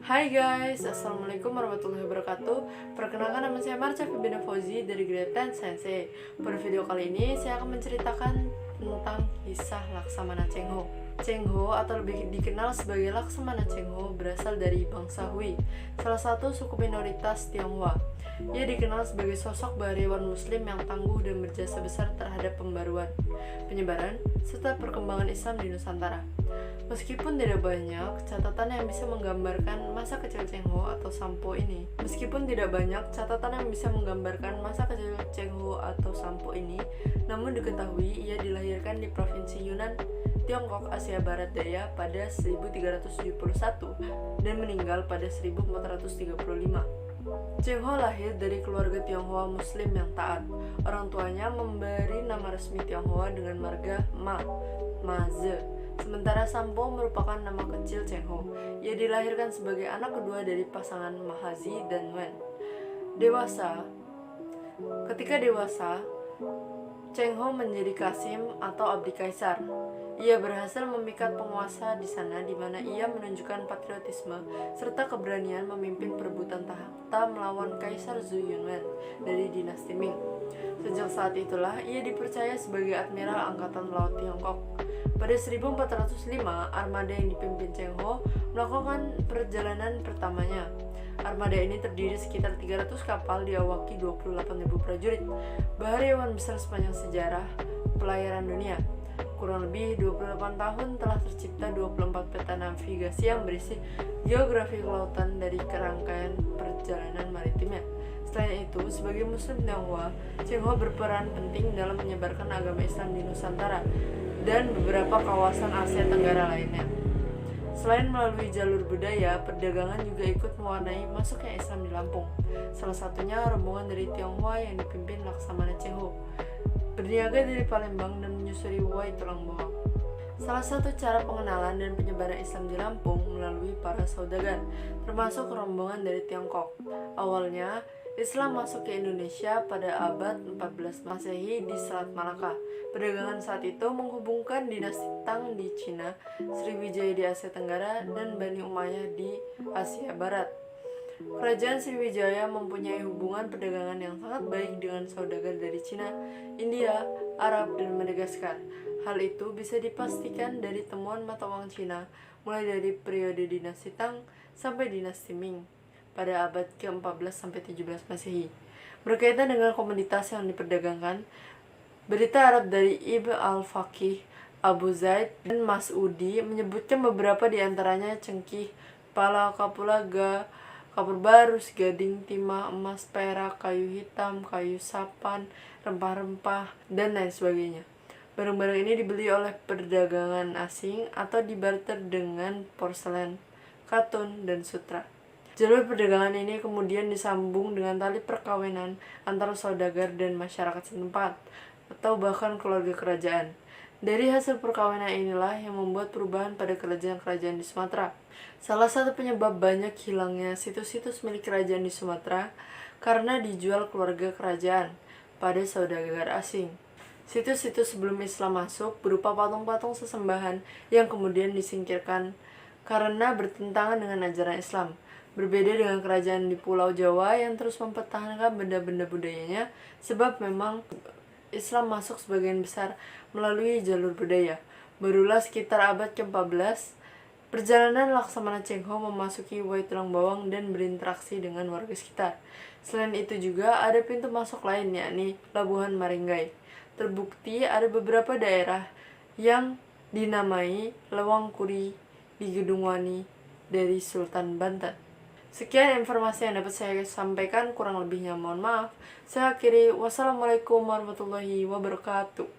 Hai guys, Assalamualaikum warahmatullahi wabarakatuh. Perkenalkan, nama saya Marcia Fibina Fauzi dari Grade 10 Sensei. Pada video kali ini saya akan menceritakan tentang kisah Laksamana Cheng Ho. Cheng Ho atau lebih dikenal sebagai Laksamana Cheng Ho berasal dari bangsa Hui, salah satu suku minoritas Tionghoa. Ia dikenal sebagai sosok bahariawan muslim yang tangguh dan berjasa besar terhadap pembaruan, penyebaran, serta perkembangan Islam di Nusantara. Meskipun tidak banyak catatan yang bisa menggambarkan masa kecil Cheng Ho atau Sampo ini, namun diketahui ia dilahirkan di Provinsi Yunnan, Tiongkok, Asia Barat Daya pada 1371 dan meninggal pada 1435. Cheng Ho lahir dari keluarga Tionghoa Muslim yang taat. Orang tuanya memberi nama resmi Tionghoa dengan marga Ma Ze. Sementara Sampo merupakan nama kecil Cheng Ho. Ia dilahirkan sebagai anak kedua dari pasangan Mahazi dan Wen. Ketika dewasa, Cheng Ho menjadi Kasim atau abdi kaisar. Ia berhasil memikat penguasa di sana, di mana ia menunjukkan patriotisme serta keberanian memimpin perebutan tahta melawan Kaisar Zhou Yunwen dari dinasti Ming. Sejak saat itulah ia dipercaya sebagai Admiral Angkatan Laut Tiongkok. Pada 1405, armada yang dipimpin Cheng Ho melakukan perjalanan pertamanya. Armada ini terdiri sekitar 300 kapal diawaki 28.000 prajurit, bahariawan besar sepanjang sejarah pelayaran dunia. Kurang lebih 28 tahun telah tercipta 24 peta navigasi yang berisi geografi kelautan dari kerangkaian perjalanan maritimnya. Selain itu, sebagai Muslim Tionghoa, Cheng Ho berperan penting dalam menyebarkan agama Islam di Nusantara dan beberapa kawasan Asia Tenggara lainnya. Selain melalui jalur budaya, perdagangan juga ikut mewarnai masuknya Islam di Lampung. Salah satunya rombongan dari Tionghoa yang dipimpin Laksamana Cheng Ho, berniaga dari Palembang dan menyusuri Wai Tulang Bawang. Salah satu cara pengenalan dan penyebaran Islam di Lampung melalui para saudagar, termasuk rombongan dari Tiongkok. Awalnya, Islam masuk ke Indonesia pada abad 14 Masehi di Selat Malaka. Perdagangan saat itu menghubungkan dinasti Tang di Cina, Sriwijaya di Asia Tenggara, dan Bani Umayyah di Asia Barat. Kerajaan Sriwijaya mempunyai hubungan perdagangan yang sangat baik dengan saudagar dari Cina, India, Arab, dan Madagaskar. Hal itu bisa dipastikan dari temuan mata uang Cina mulai dari periode dinasti Tang sampai dinasti Ming pada abad ke-14-17 Masehi. Berkaitan dengan komoditas yang diperdagangkan, berita Arab dari Ibn al-Faqih, Abu Zaid, dan Mas'udi menyebutkan beberapa di antaranya cengkih, pala, kapulaga, kapur barus, gading, timah, emas, perak, kayu hitam, kayu sapan, rempah-rempah, dan lain sebagainya. Barang-barang ini dibeli oleh perdagangan asing atau dibarter dengan porselen, katun, dan sutra. Jalur perdagangan ini kemudian disambung dengan tali perkawinan antara saudagar dan masyarakat setempat, atau bahkan keluarga kerajaan. Dari hasil perkawinan inilah yang membuat perubahan pada kerajaan-kerajaan di Sumatera. Salah satu penyebab banyak hilangnya situs-situs milik kerajaan di Sumatera karena dijual keluarga kerajaan pada saudagar asing. Situs-situs sebelum Islam masuk berupa patung-patung sesembahan yang kemudian disingkirkan karena bertentangan dengan ajaran Islam. Berbeda dengan kerajaan di Pulau Jawa yang terus mempertahankan benda-benda budayanya, sebab memang Islam masuk sebagian besar melalui jalur budaya. Barulah sekitar abad ke-14, perjalanan Laksamana Cheng Ho memasuki Wai Tulang Bawang dan berinteraksi dengan warga sekitar. Selain itu juga ada pintu masuk lain, yakni Pelabuhan Maringgai. Terbukti ada beberapa daerah yang dinamai Lewang Kuri di Gedung Wani dari Sultan Banten. Sekian informasi yang dapat saya sampaikan, kurang lebihnya mohon maaf. Saya akhiri, wassalamualaikum warahmatullahi wabarakatuh.